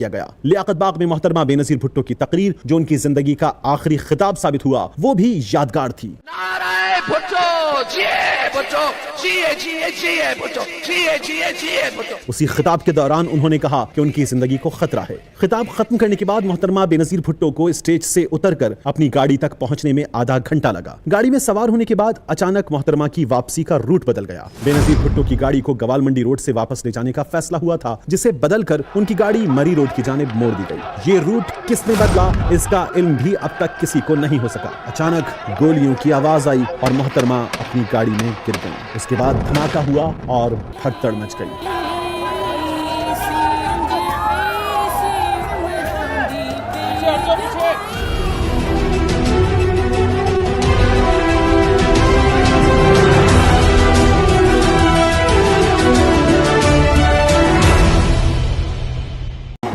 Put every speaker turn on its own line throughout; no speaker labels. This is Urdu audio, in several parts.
کیا گیا۔ لیاقت باغ میں محترمہ بے نظیر بھٹو کی تقریر جو ان کی زندگی کا آخری خطاب ثابت ہوا وہ بھی یادگار تھی۔
نعرہ بھٹو جیے بھٹو جیے جیے جیے بھٹو جیے جیے جیے بھٹو۔
اسی خطاب کے دوران انہوں نے کہا کہ ان کی زندگی کو خطرہ ہے۔ خطاب ختم کرنے کے بعد محترمہ بے نظیر بھٹو کو اسٹیج سے اتر کر اپنی گاڑی تک پہنچنے میں آدھا گھنٹہ لگا۔ گاڑی میں سوار ہونے کے بعد اچانک محترمہ کی واپسی کا روٹ بدل گیا۔ بے نظیر بھٹو کی گاڑی کو گوال منڈی روڈ سے واپس لے جانے کا فیصلہ ہوا تھا جسے بدل کر ان کی گاڑی مری روڈ کی جانب موڑ دی گئی۔ یہ روٹ کس نے بدلا اس کا علم بھی اب تک کسی کو نہیں ہو سکا۔ اچانک گولیوں کی آواز آئی اور محترمہ اپنی گاڑی میں گر گئی۔ اس کے بعد دھماکہ ہوا اور بھگدڑ مچ گئی۔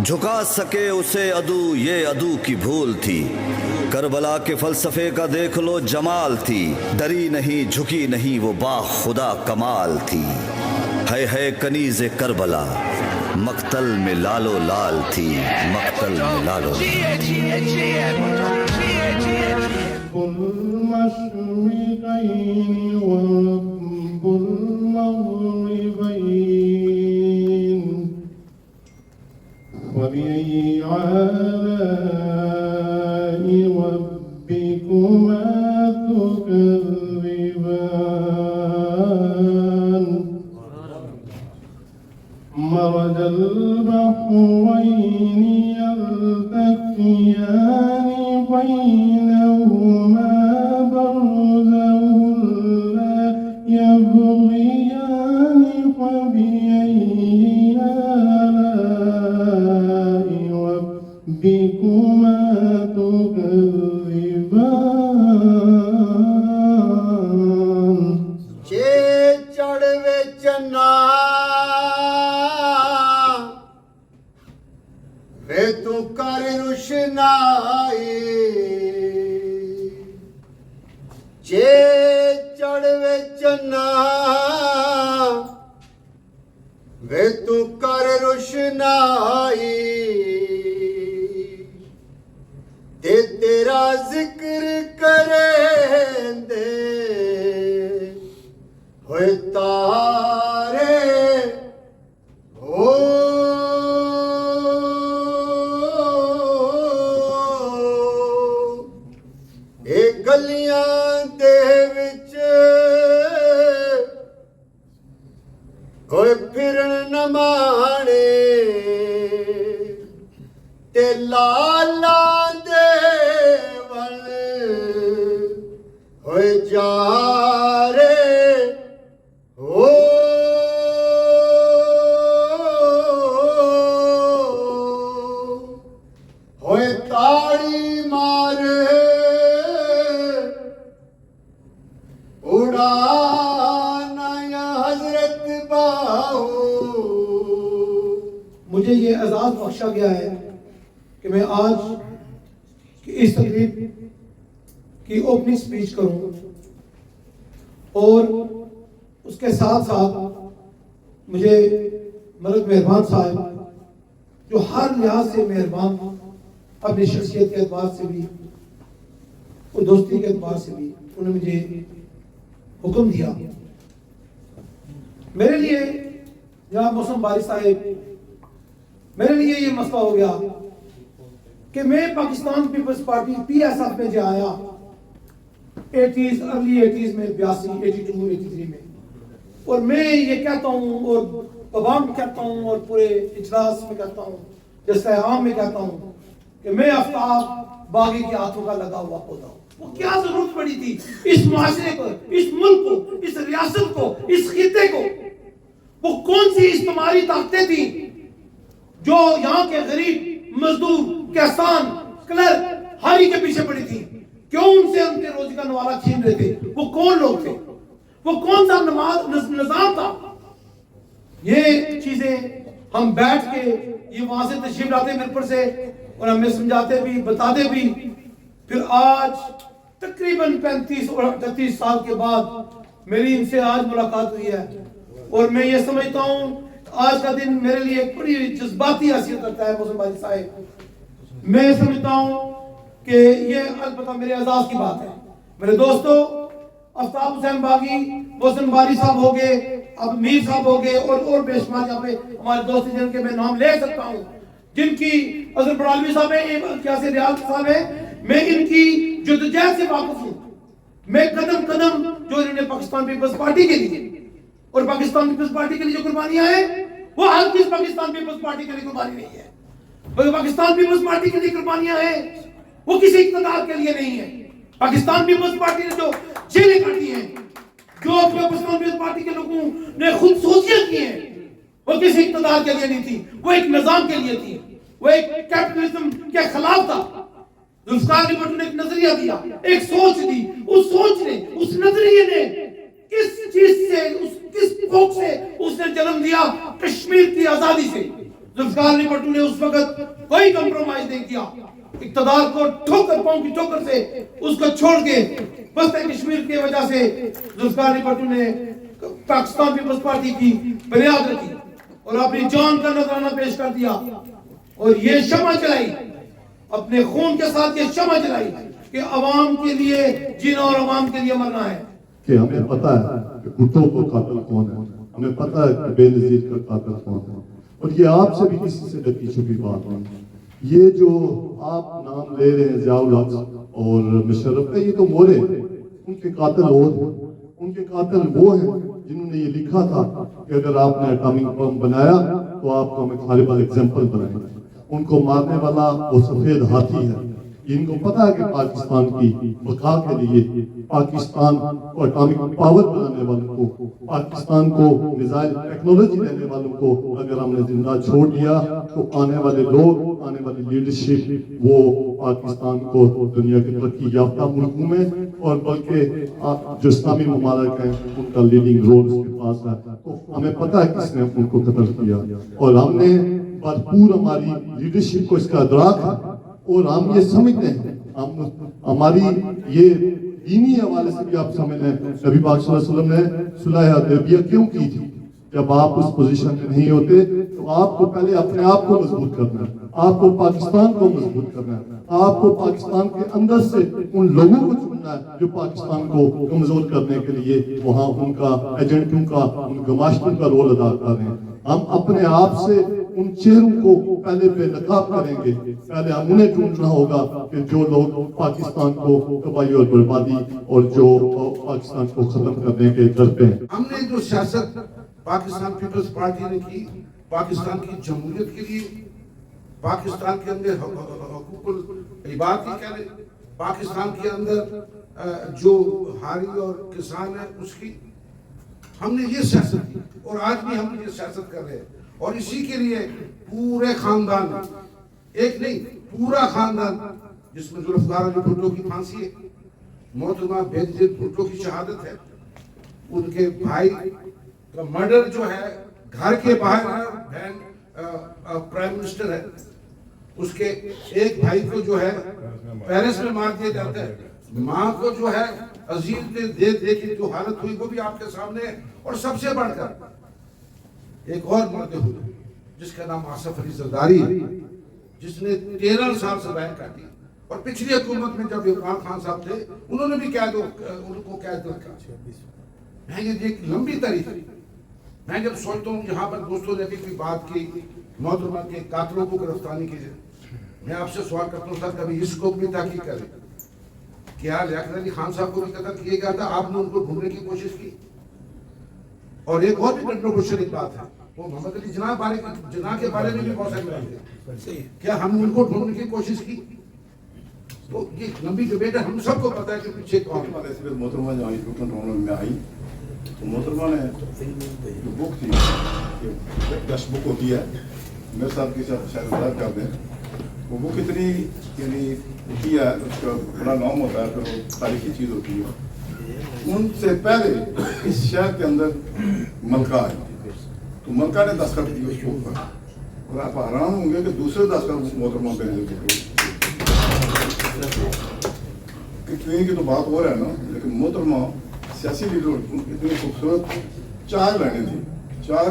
جھکا سکے اسے عدو یہ عدو کی بھول تھی، کربلا کے فلسفے کا دیکھ لو جمال تھی، ڈری نہیں جھکی نہیں وہ با خدا کمال تھی، ہے کنیز کربلا مقتل میں لالو لال تھی، مقتل میں لالو
فبأي آلاء ربكما تكذبان مرج البحرين يلتقيان بينهما برزخ لا يبغيان فبأي آلاء ربكما تكذبان
چے چڑھ وچنا وے تو کر روشنائی چے چڑھ وچنا وے تو کر روشنائی تے تیرا ذکر کریں دے ہوئے تارے ہو اے گلیاں دے وچ ہوئے پھرن نمانے تے لالاں دے ول ہوئے جارے ہو ہوئے تاڑی مارے اڑانا یا حضرت باہو۔
مجھے یہ اعزاز بخشا گیا ہے کہ میں آج کی اس تقریب کی اوپننگ سپیچ کروں اور اس کے ساتھ ساتھ مجھے ملک مہربان صاحب جو ہر لحاظ سے مہربان اپنی شخصیت کے اعتبار سے بھی اور دوستی کے اعتبار سے بھی انہوں نے مجھے حکم دیا۔ میرے لیے جناب محسن باری صاحب میرے لیے یہ مسئلہ ہو گیا کہ میں Pakistan peoples party P S F میں جو آیا ارلی 80s میں 82 82 83 میں، اور میں یہ کہتا ہوں اور عوام کہتا ہوں اور پورے اجلاس میں کہتا ہوں جیسے عام میں کہتا ہوں کہ میں آفتاب باغی کے ہاتھوں کا لگا ہوا پودا ہوں۔ وہ کیا ضرورت پڑی تھی اس معاشرے کو، اس ملک کو، اس ریاست کو، اس خطے کو؟ وہ کون سی استعماری طاقتیں تھیں جو یہاں کے غریب مزدور کسان کلرک ہاری کے پیچھے پڑی تھی؟ کیوں ان سے ان کے روزی کا نوالہ چھین رہے تھے؟ وہ کون لوگ تھے؟ وہ کون سا نظام تھا؟ یہ چیزیں ہم بیٹھ کے یہ وہاں سے تشریف لاتے ملپور سے اور ہمیں سمجھاتے بھی بتاتے بھی، پھر آج تقریباً 35 اور 38 سال کے بعد میری ان سے آج ملاقات ہوئی ہے، اور میں یہ سمجھتا ہوں آج کا دن میرے لیے ایک بڑی جذباتی حیثیت رکھتا ہے محسن بھائی صاحب. میں سمجھتا ہوں کہ یہ البتہ میرے اعزاز کی بات ہے. میرے دوستو, آفتاب حسین باغی, محسن باری صاحب ہو گئے, اب میر صاحب ہو گئے, اور بے شمار یہاں پہ ہمارے دوست جن کے میں نام لے سکتا ہوں, جن کی حضرت بڑالوی صاحب ہیں, کیاسر ریاض صاحب ہیں, میں ان کی جدوجہد سے واقف ہوں. میں قدم قدم جو انہوں نے پاکستان پیپلز پارٹی کے لیے اور پاکستان پیپلز پارٹی کے لیے جو قربانیاں ہیں, وہ ہر کس پاکستان پیپلز پارٹی کے لیے قربانی نہیں ہے. بلکہ پاکستان پیپلز پارٹی کے لیے قربانیاں ہیں, وہ کسی اقتدار کے لیے نہیں ہے. پاکستان پیپلز پارٹی نے جو جیلیں کاٹی ہیں, جو پاکستان پیپلز پارٹی کے لوگوں نے خود سوچیاں کی ہیں, وہ کسی اقتدار کے لیے نہیں تھی, وہ ایک نظام کے لیے تھی, وہ ایک کیپٹلزم کے خلاف تھا. ذوالفقار علی بھٹو نے ایک نظریہ دیا, ایک سوچ دی, اس سوچ نے, اس نظریے نے کس چیز سے, کس فوق سے اس نے جنم دیا, کشمیر کی آزادی سے. ذوالفقار علی بھٹو نے اس وقت کوئی کمپرومائز نہیں کیا, اقتدار کو ٹھوکر پاؤں کی ٹھوکر سے اس کو چھوڑ کے وسط کشمیر کی وجہ سے ذوالفقار علی بھٹو نے پاکستان پیپلز پارٹی کی بنیاد رکھی اور اپنی جان کا نذرانہ پیش کر دیا, اور یہ شمع جلائی, اپنے خون کے ساتھ یہ شمع جلائی کہ عوام کے لیے جینا اور عوام کے لیے مرنا ہے.
کہ ہمیں پتہ ہے کہ بھٹو کو قاتل کون ہے, ہمیں پتہ ہے کہ بے نظیر کا قاتل کون ہے, اور یہ آپ سے بھی کسی سے ڈکی چھپی بات نہیں. یہ جو آپ نام لے رہے ہیں ضیاء الحق اور مشرف کا, یہ تو مورے, ان کے قاتل اور ہیں, ان کے قاتل وہ ہیں جنہوں نے یہ لکھا تھا کہ اگر آپ نے اٹامک بم بنایا تو آپ کو ہمیں خالبہ ایگزامپل بنائیں. ان کو مارنے والا وہ سفید ہاتھی ہے. ان کو پتا ہے کہ پاکستان کی بقا کے لیے, پاکستان کو اٹامک پاور بنانے والوں کو, پاکستان کو میزائل ٹیکنالوجی دینے والوں کو اگر ہم نے زندہ چھوڑ دیا تو آنے والے لوگ, آنے والی لیڈرشپ وہ پاکستان کو دنیا کے ترقی یافتہ ملکوں میں اور بلکہ جو اسلامی ممالک ہیں ان کا لیڈنگ رول اس کے پاس ہے. تو ہمیں پتا ہے کس نے ان کو قتل کیا, اور ہم نے بھرپور ہماری لیڈرشپ کو اس کا ادراک ہے, اور ہم یہ سمجھتے ہیں, ہماری یہ دینی حوالے سے بھی آپ سمجھ لیں, نبی پاک صلی اللہ علیہ وسلم نے صلح حدیبیہ کیوں کی تھی؟ جب آپ اس پوزیشن میں نہیں ہوتے تو آپ کو پہلے اپنے آپ کو مضبوط کرنا ہے, آپ کو پاکستان کو مضبوط کرنا ہے, آپ کو پاکستان کے اندر سے ان لوگوں کو چننا ہے جو پاکستان کو کمزور کرنے کے لیے وہاں ان کا ایجنٹوں کا, ان گماشتوں کا رول ادا کر رہے ہیں. ہم اپنے آپ سے ان چہروں کو پہلے بے نقاب کریں گے, پہلے ہم انہیں ڈھونڈنا ہوگا کہ جو لوگ پاکستان کو تباہی اور بربادی اور جو پاکستان کو ختم کرنے کے در پہ ہیں.
ہم نے جو سیاست پاکستان پیپلز پارٹی نے کی پاکستان کی جمہوریت کے لیے, پاکستان کے اندر حقوق العباد کی کہہ لیں, پاکستان کے اندر جو ہاری اور کسان ہے اس کی, ہم نے یہ سیاست کی اور آج بھی ہم یہ سیاست کر رہے ہیں. اور اسی کے لیے پورے خاندان, ایک نہیں پورا خاندان, جس میں ذوالفقار علی بھٹو کی پھانسی ہے, محترمہ بے نظیر بھٹو کی شہادت ہے, ان کے بھائی کا مرڈر جو ہے گھر کے باہر ہے, بہن پرائم منسٹر ہے, اس کے ایک بھائی کو جو ہے پیرس میں مار دیا جاتا ہے, ماں کو جو ہے عزیز نے دے دے کی جو حالت ہوئی وہ بھی آپ کے سامنے ہے. اور سب سے بڑھ کر ایک اور مرد ہوئے جس کا نام آصف علی زرداری ہے, جس نے 13 سال سزائیں کاٹی, اور پچھلی حکومت میں جب عمران خان صاحب تھے انہوں نے بھی ان کو قید رکھا. میں یہ ایک لمبی تاریخ ہے. میں جب سوچتا ہوں یہاں پر دوستوں نے بھی کوئی بات کی محترمہ کے قاتلوں کو گرفتاری کی, میں آپ سے سوال کرتا ہوں سر کبھی اس کو بھی تحقیق کریں, کیا لیاقت علی خان صاحب کو بھی قتل کیا گیا تھا, آپ نے ان کو ڈھونڈنے کی کوشش کی؟ اور ایک اور بھی کنٹروورشل ایک بات ہے, وہ محمد علی جناح کے بارے میں بھی بہت ساری باتیں ہیں, کیا ہم نے ان کو ڈھونڈنے کی کوشش کی؟ تو یہ لمبی ڈبیٹ ہے, ہم سب کو پتا ہے کہ پیچھے کون ہے.
محترمہ جو میں آئی تو محترمہ نے جو بک تھی, ٹیکسٹ بک ہوتی ہے, میرے ساتھ کے ساتھ شاید بات کر دیں, وہ بک اتنی یعنی ہوتی ہے, اس کا بڑا نام ہوتا ہے, پھر وہ تاریخی چیز ہوتی ہے. ان سے پہلے اس شہر کے اندر ملکہ ہے, تو ملکہ نے دستخط کی اس بک پر, اور آپ حیران ہوں گے کہ دوسرے دستخط محترمہ پہ کی تو بات ہو رہا ہے نا, لیکن محترمہ سیاسی لیڈر اتنی خوبصورت 4 لائنیں تھیں,
4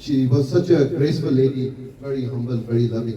She was such a graceful lady, very humble, very loving.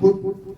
put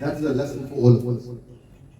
That's the lesson for all of us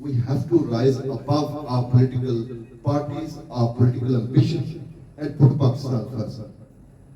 we have to rise above our political parties, our political ambitions and put Pakistan first।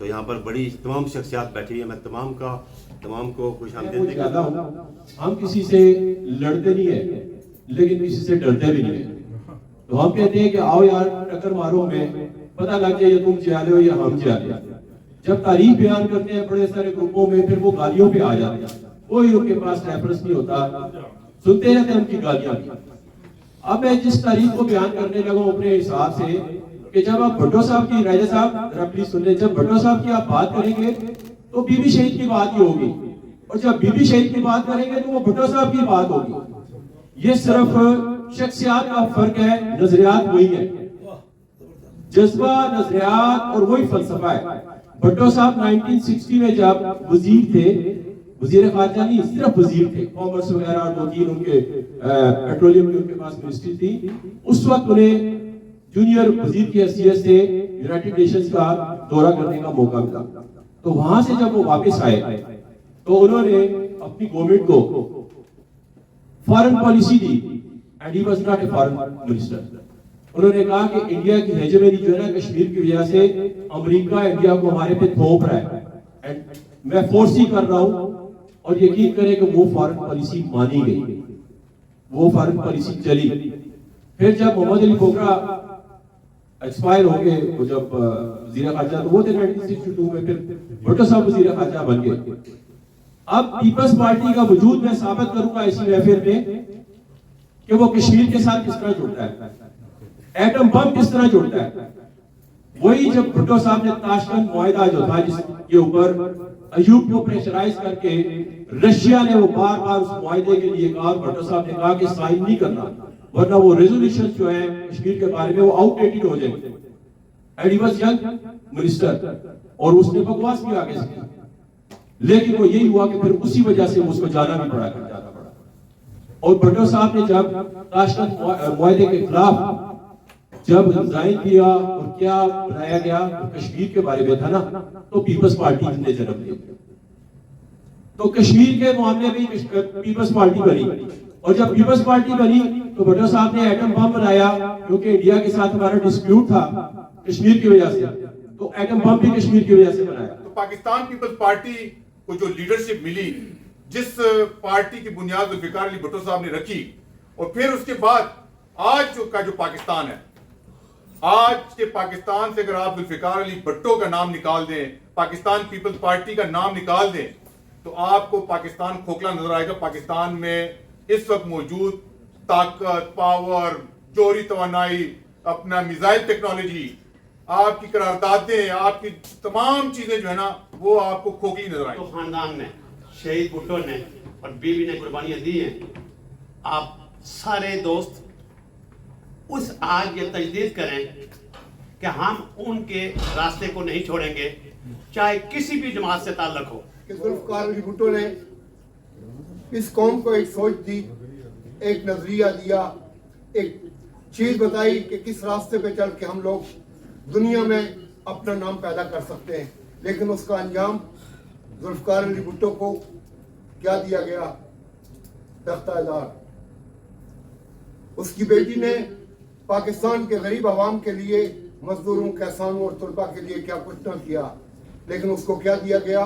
تو یہاں پر بڑی تمام شخصیات بیٹھی ہوئی ہیں. میں تمام کو خوش آمدید
کہتا ہوں. ہم کسی سے لڑتے نہیں ہیں لیکن کسی سے ڈرتے بھی نہیں ہیں. تو ہم کہتے ہیں کہ آؤ یار ٹکر مارو میں پتہ لگ جائے یا تم جالے ہو یا ہم جالے. جب تاریخ بیان کرتے ہیں بڑے سارے گروپوں میں پھر وہ گالیوں پہ آ جاتے ہیں. کوئی ان کے پاس ریفرنس نہیں ہوتا, سنتے رہتے ہیں ان کی گالیاں. اب میں جس تاریخ کو بیان کرنے لگا ہوں اپنے حساب سے کہ جب آپ بھٹو صاحب کی راجہ صاحب ذرا پلیز سن لیں, جب بھٹو صاحب کی آپ بات کریں گے تو بی بی شہید کی بات ہی ہوگی, اور جب بی بی شہید کی بات کریں گے تو وہ بھٹو صاحب کی بات ہوگی. یہ صرف شخصیات کا فرق ہے, نظریات وہی ہے, جذبہ نظریات اور وہی فلسفہ ہے. بھٹو صاحب 1960 میں جب وزیر تھے, وزیر خارجہ نہیں صرف وزیر تھے, کامرس وغیرہ اور دو تین ان کے پیٹرولیم کی ان کے پاس منسٹری تھی, اس وقت انہیں جونیئر وزیر کی حیثیت سے یونائٹڈ نیشنز کا دورہ کرنے کا موقع ملا. تو وہاں سے جب وہ واپس آئے تو انہوں نے اپنی گورنمنٹ کو foreign policy the, and he was not a foreign minister. انہوں نے کہا کہ انڈیا کی ہیجمنی جو ہے نا کشمیر کی وجہ سے امریکہ انڈیا کو ہمارے پہ تھوپ رہا ہے, اینڈ میں فورس ہی کر رہا ہوں. اور یقین کریں کہ وہ فارن پالیسی مانی گئی, وہ فارن پالیسی چلی. پھر جب محمد علی کھوکھرا ایکسپائر ہو گئے, وہ جب وزیر خارجہ تو وہ تھے 1962 میں, پھر بھٹو صاحب وزیر خارجہ بن گئے. اب پیپلز پارٹی کا وجود میں ثابت کروں گا اسی محفل میں کہ وہ کشمیر کے ساتھ کس طرح جڑتا ہے, ایٹم بم کس طرح جڑتا ہے. وہی جب بھٹو صاحب نے تاشکند معاہدہ جو تھا جس کے اوپر ایوب کو پریشرائز کر کے رشیا نے وہ بار بار اس معاہدے کے لیے کہا, بھٹو صاحب نے کہا کہ سائن نہیں کرنا ورنہ وہ ریزولوشن جو ہے کشمیر کے بارے میں وہ آؤٹ ڈیٹڈ ہو جائیں گے. And he was young minister, اور اس نے بکواس بھی آگے سے کی, لیکن وہ یہی ہوا کہ پھر اسی وجہ سے اس کو جانا بھی پڑا, کر جانا پڑا. اور بھٹو صاحب نے جب تاشکند معاہدے کے خلاف جب ریزائن کیا اور کیا بنایا گیا کشمیر کے بارے میں تھا نا, تو پیپلز پارٹی نے جنم لیا. تو کشمیر کے معاملے میں پیپلز پارٹی بنی, اور جب پیپلز پارٹی بنی تو بھٹو صاحب نے ایٹم بم بنایا کیونکہ انڈیا کے ساتھ ہمارا ڈسپیوٹ تھا کشمیر کی وجہ سے, تو ایٹم بم بھی کشمیر کی وجہ سے بنایا.
تو پاکستان پیپلز پارٹی کو جو لیڈرشپ ملی, جس پارٹی کی بنیاد ذوالفقار علی بھٹو صاحب نے رکھی, اور پھر اس کے بعد آج کا جو پاکستان ہے, آج کے پاکستان سے اگر آپ ذوالفقار علی بھٹو کا نام نکال دیں, پاکستان پیپلز پارٹی کا نام نکال دیں, تو آپ کو پاکستان کھوکھلا نظر آئے گا. پاکستان میں اس وقت موجود طاقت, پاور, جوہری توانائی, اپنا میزائل ٹیکنالوجی, آپ کی قراردادیں, آپ کی تمام چیزیں جو ہے نا وہ آپ کو کھوکھلی نظر آئیں.
تو خاندان نے, شہید بھٹو نے اور بیوی نے قربانیاں دی ہیں. آپ سارے دوست اس آج یہ تجدید کریں کہ ہم ان کے راستے کو نہیں چھوڑیں گے, چاہے کسی بھی جماعت سے تعلق ہو.
کہ ذوالفقار علی بھٹو نے اس قوم کو ایک سوچ دی, ایک نظریہ دیا, ایک چیز بتائی کہ کس راستے پہ چل کے ہم لوگ دنیا میں اپنا نام پیدا کر سکتے ہیں. لیکن اس کا انجام ذوالفقار علی بھٹو کو کیا دیا گیا, تختہ ازار. اس کی بیٹی نے پاکستان کے غریب عوام کے لیے, مزدوروں, کسانوں اور طلباء کے لیے کیا کچھ نہ کیا, لیکن اس کو کیا دیا گیا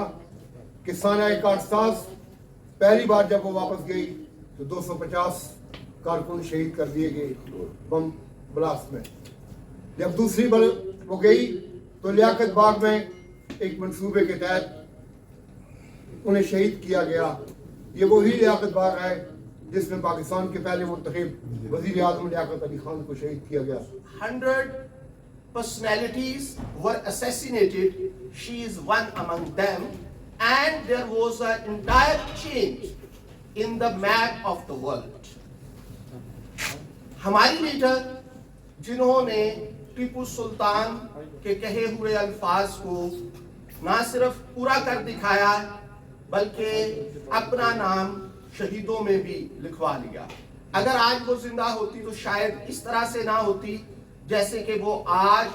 کہ سانحہ کارساز پہلی بار جب وہ واپس گئی تو 250 کارکن شہید کر دیے گئے بم بلاسٹ میں. جب دوسری بار وہ گئی تو لیاقت باغ میں ایک منصوبے کے تحت انہیں شہید کیا گیا. یہ وہی لیاقت باغ ہے جس میں پاکستان کے پہلے منتخب وزیر اعظم لیاقت علی خان کو شہید کیا گیا.
100 personalities were assassinated. She is one among them, and there was an entire change in the map of the world. ہماری لیڈر جنہوں نے ٹیپو سلطان کے کہے ہوئے الفاظ کو نہ صرف پورا کر دکھایا بلکہ اپنا نام شہیدوں میں بھی لکھوا لیا. اگر آج وہ زندہ ہوتی تو شاید اس طرح سے نہ ہوتی جیسے کہ وہ آج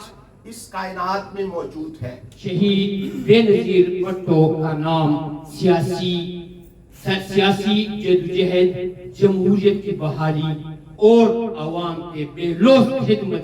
اس کائنات میں موجود ہے.
شہید بے نظیر بھٹو کا نام سیاسی جدوجہد, جمہوریت کی بحالی اور عوام کے بے لوث خدمت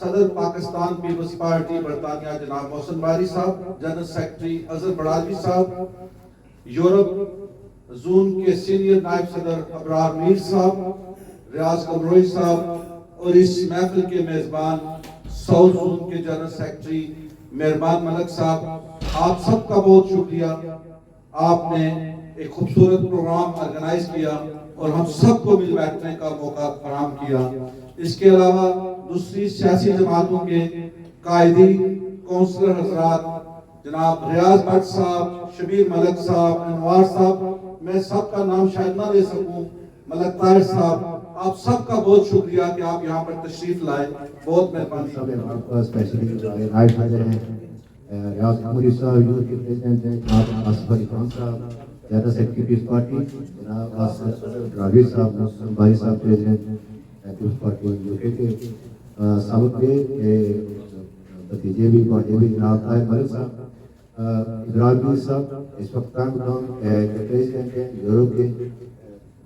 صدر پاکستان پیپلز پارٹی برطانیہ جناب محسن باری صاحب، جنرل سیکرٹری اظہر بڑالوی صاحب، یورپ زون کے سینئر نائب صدر ابرار میر صاحب، ریاض قمروئی صاحب اور اس محفل کے میزبان ساؤتھ زون کے جنرل سیکرٹری مہربان ملک صاحب، آپ سب کا بہت شکریہ. آپ نے ایک خوبصورت پروگرام آرگنائز کیا اور ہم سب کو مل بیٹھنے کا موقع فراہم کیا. اس کے علاوہ دوسری سیاسی جماعتوں کے قائدین، کونسلر حضرات، جناب ریاض بٹ صاحب، شبیر ملک صاحب، انوار صاحب، میں سب کا نام شاید نہ لے سکوں، ملک طاہر صاحب، آپ سب کا بہت شکریہ کہ آپ یہاں پر تشریف لائے. بہت مہربانی.
آپ کا اسپیشلی نائب حاضر ہیں ریاض قمروئی صاحب، یورپ کے پریزیڈنٹ ہیں جناب آصف علی خان صاحب، جنرل سیکرٹری پیپلز پارٹی جناب آصف ڈراوی صاحب، محسن باری صاحب پریزیڈنٹ پیپلز پارٹی یو کے سابق کے بھتیجے بھی بڑے بھی جناب طاہر ملک صاحب، ابراہیم میر صاحب اس وقت پریزیڈنٹ ہیں یورپ کے،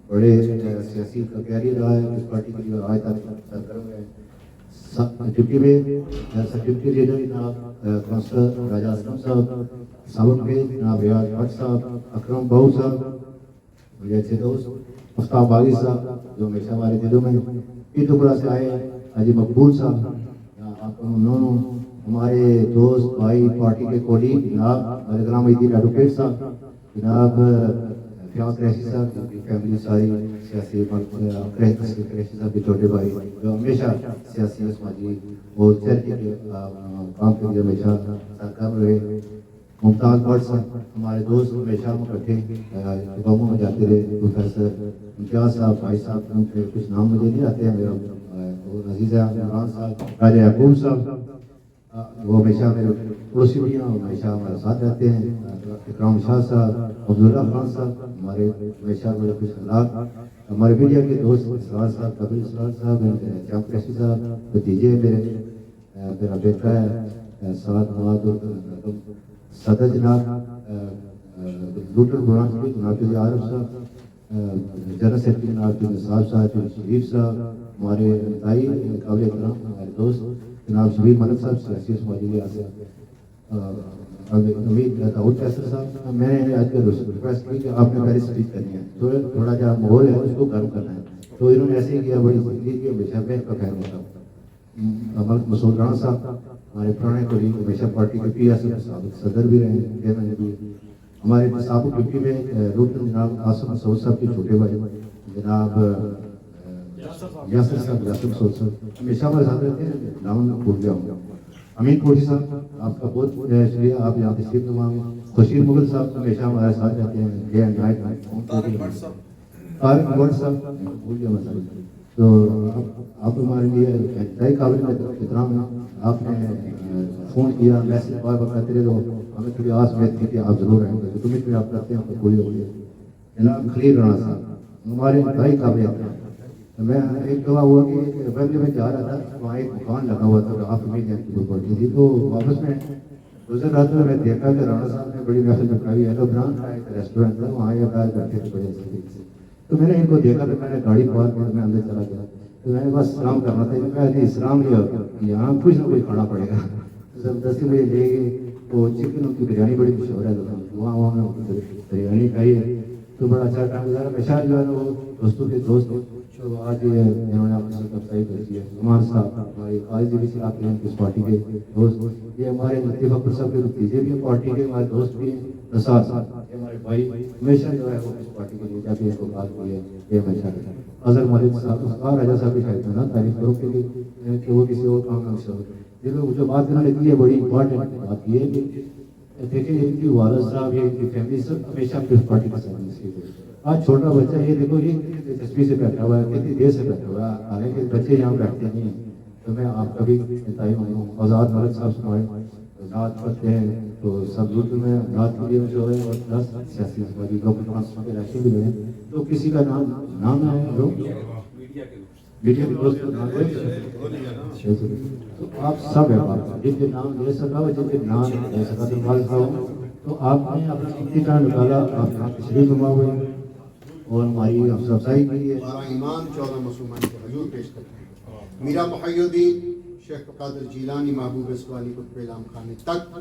بڑے سیاسی کا کیریئر رہا ہے اس پارٹی کے لیے آج تک سرگرم ہے. ڈپٹی میں سیکرٹری لیڈر جناب کونسلر راجہ اسلم صاحب، سابق کے جناب ریاض بٹ صاحب، اکرم بہو صاحب، مجھے اچھے دوست مفتاح باغی صاحب جو ہمیشہ ہمارے دلوں میں، پی ٹکڑا سے آئے حاجی مقبول صاحب، آپ دونوں ہمارے دوست بھائی پارٹی کے کولیگ جناب ملک الدین ایڈوکیٹ صاحب، جناب فیاض قریشی صاحب کی فیملی ساری سیاسی قریشی صاحب کے چھوٹے بھائی جو ہمیشہ سیاسی سماجی اور چرچے کے کام کے لیے ہمیشہ سرگرم رہے. ممتاز بٹ صاحب ہمارے دوست ہمیشہ ہم اکٹھے قوموں میں جاتے رہے. پروفیسر امتیاز صاحب، بھائی صاحب، ان کے کچھ نام مجھے نہیں آتے ہیں، میرا عزیز عمران صاحب، راجہ یعقوب صاحب، وہ ہمیشہ میرے پڑوسی بھی ہیں، ہمیشہ ہمارے ساتھ رہتے ہیں. اکرام شاہ صاحب، عبداللہ خان صاحب ہمارے ہمیشہ بڑے خوش اخلاق. ہمارے میڈیا کے دوست اسرار صاحب، قبل اسرار صاحب، جام قریشی صاحب بھتیجے میرے، میرا بیٹا ہے سعد مواد صدر جناب لوٹر برانچ کے جناب عارف صاحب، جنرل سیکرٹری جناب نصاب صاحب، شریف صاحب، ہمارے دائی قابل احترام ہمارے دوست جناب شبیر ملک صاحب، سیاسی سماجی لحاظ امید داؤد فیصل صاحب. میں نے آج کل ریکویسٹ کی کہ آپ نے پہلے اسپیچ کرنی ہے، تو تھوڑا جہاں ماحول ہے اس کو گرم کرنا ہے، تو انہوں نے ایسے ہی کیا. بڑی زندگی کی ہمیشہ میں کا خیر ہوتا ہوں. ملک مسعود رانا صاحب ہمارے پرانے کولیگ، ہمیشہ پارٹی کے پی ایس سابق صدر بھی رہے ہیں، چیئرمین بھی. ہمارے سابق ڈپٹی میں روٹن جناب آصف مسعود صاحب کے چھوٹے بھائی جناب یاسر صاحب، یاسر مسعود صاحب ہمیشہ ہمارے ساتھ رہتے ہیں، نام بھول گیا ہوں. امین کوٹھی صاحب آپ کا بہت شکریہ، آپ یہاں تشریف فرما. خورشید مغل صاحب ہمیشہ ہمارے ساتھ رہتے ہیں، day and night. Tariq but صاحب بھول گیا مسئلہ. تو آپ ہمارے لیے انتہائی قابل احترام ہیں. آپ نے فون کیا، میسج بار بار کرتے رہے، تو ہمیں تھوڑی آس امید تھی کہ آپ ضرور رہیں گے. تمہیں بھی آپ کرتے ہیں تو پوری ہو گئی. جناب خلیل رانا صاحب ہمارے انتہائی قابل احترام. میں ایک دفعہ ہوا کہ فیملی میں جا رہا تھا، وہاں ایک دکان لگا ہوا تھا، آپ میڈیا کی بولتی تھی، تو واپس میں گزر رہا تھا، میں دیکھا کہ رانا صاحب نے بڑی محفل لگائی ہے. بران کا ایک ریسٹورینٹ تھا، وہاں یہ بیٹھ بیٹھے تھے بڑے سے. تو میں نے ان کو دیکھا، تو میں نے گاڑی پارک کی، میں اندر چلا گیا. تو میں نے بس سلام کرنا تھا، میں نہیں اسلام نہیں ہوتا، یہاں کچھ نہ کچھ کھانا پڑے گا. زبردستی مجھے لے گئے. وہ چکن ان کی بریانی بڑی مشہور ہے، وہاں بریانی کھائی ہے، تو بڑا اچھا ٹائم گزارا. ہمیشہ جو ہے نا وہ دوستوں کے دوست، تو آج انہوں نے اپنی افزائی کرتی ہے. عمان صاحب ہمارے قائد بھی سے آتے ہیں اس پارٹی کے دوست. یہ ہمارے مفتی فخر صاحب کے بھتیجے بھی ہیں، پارٹی کے ہمارے دوست بھی ہیں. نثار صاحب ہمارے بھائی ہمیشہ جو ہے وہ اس پارٹی کے لیے جاتے ہیں، کو بات ہوئی ہے یہ ہمیشہ. اظہر ملک صاحب، راجہ صاحب بھی کہتے ہیں نا تعریف کرو کے لیے کہ وہ کسی اور کام میں مشہور. یہ لوگ جو بات انہوں نے کی ہے بڑی امپورٹنٹ بات یہ ہے کہ دیکھیں ان کی والد صاحب یا ان کی فیملی سب ہمیشہ اس پارٹی کا ساتھ نصیب ہے. آج چھوٹا بچہ یہ دیکھو یہ کتنی دلچسپی سے بیٹھا ہوا ہے، کتنی دیر سے بیٹھا ہوا ہے، حالانکہ بچے یہاں بیٹھتے نہیں ہیں. تو میں آپ کا بھی انتہائی ہوں. آزاد ملک صاحب سے ہمارے نعت پڑھتے ہیں، تو سب لوگ میں نعت کے لیے جو ہے اور پلس سیاسی سماجی ڈاکٹر ٹرانسفر کے راشن بھی ہیں. تو کسی کا نام ہے جو میڈیا کے دوست کا نام ہے، تو آپ سب ہے بات جن کے نام لے سکا اور جن کے نام لے سکا تو بال تھا. تو آپ نے اپنا کتنی ٹائم نکالا، آپ یہاں تشریف فرما ہوئے اور ہماری افزائی کے لیے
ایمان 14 مسلمان کو حضور پیش کرتے ہیں. میرا محیدین شیخ قادر جیلانی محبوب اسوانی قطب علام خانی تک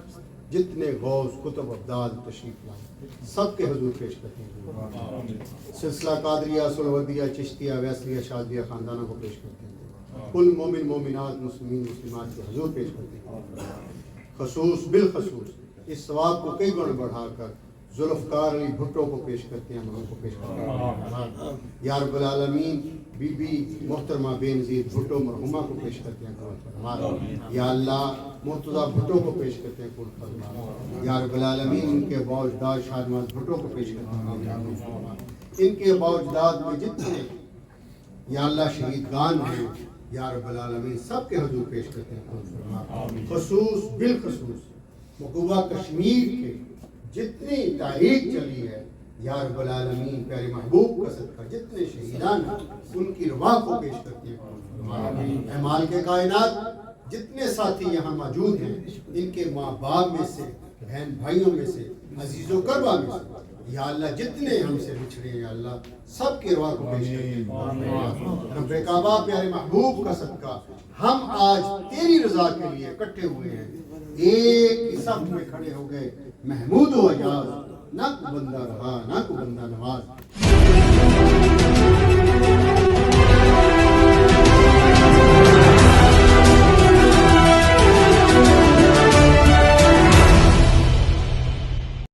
جتنے غوث کتب ابدال تشریف لائے سب کے حضور پیش کرتے ہیں سلسلہ قادریہ سلودیہ چشتیہ ویسلیہ شاذلیہ خاندانوں کو پیش کرتے ہیں کل مومن مومنات مسلمین مسلمات کے حضور پیش کرتے ہیں خصوص بالخصوص اس ثواب کو کئی گنا بڑھا کر ذوالفقار علی بھٹو کو پیش کرتے ہیں ہم کو پیش کرتے ہیں یا رب العالمین بی بی محترمہ بے نظیر بھٹو مرحومہ کو پیش کرتے ہیں یا اللہ مرتضیٰ بھٹو کو پیش کرتے ہیں یا رب العالمین ان کے باوجداد شادماز بھٹو کو پیش کرتے ہیں ان کے باوجداد میں جتنے یا اللہ شہیدگان ہیں یا رب العالمین سب کے حضور پیش کرتے ہیں خصوص بالخصوص مقبوضہ کشمیر کے جتنی تاریخ چلی ہے یا رب العالمین پیارے محبوب کا صدقہ جتنے شہیدان ہیں ان کی رواح کو پیش کرتے ہیں اے مالک کائنات جتنے ساتھی یہاں موجود ہیں ان کے ماں باپ میں سے بہن بھائیوں میں سے عزیز و قربا میں سے یا اللہ جتنے ہم سے بچھڑے ہیں یا اللہ سب کے رواح کو پیش کرتے ہیں رب کعبہ پیارے محبوب کا صدقہ ہم آج تیری رضا کے لیے اکٹھے ہوئے ہیں ایک ہی صف میں کھڑے ہو گئے محمود و اجاز نہ کو بندہ رہا نہ کو بندہ نواز